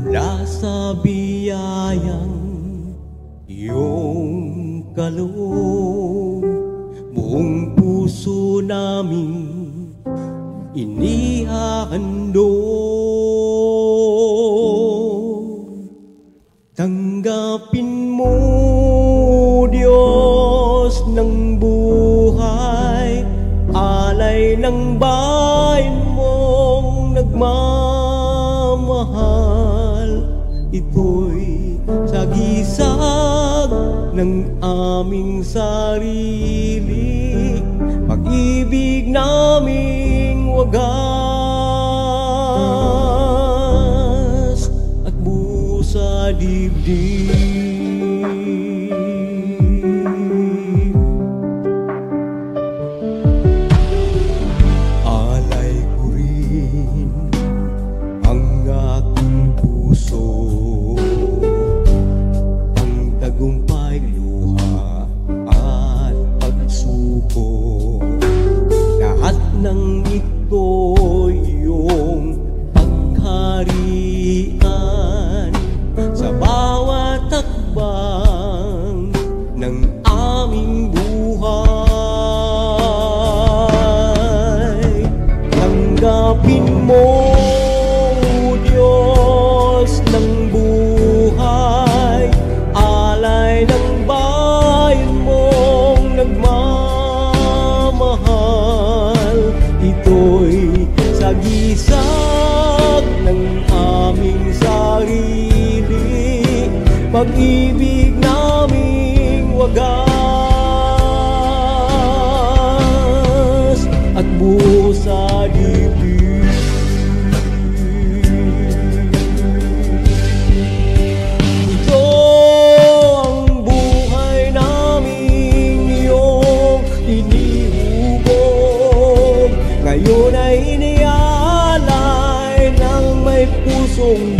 mula sa biyayang iyong kaloob, buong puso namin inihahandog. Tanggapin mo, Diyos ng buhay, alay ng bayan mong nagmamahal. Ito'y sagisag ng aming sarili, pag-ibig naming wagas at buo sa dibdib. Alay ko rin ang aking puso, ang tagumpay, luha at pagsuko. Lahat ng ito iyong pagharian sa bawat takbang ng aming buhay. Tanggapin mo, Diyos ng buhay, alay ng bayan mong nagmamahal. Ito'y sagisag ng aming sarili, pag-ibig naming wagas at buo sa dibdib. Ito ang buhay naming iyong inihubog, ngayon ay inialay ng may pusong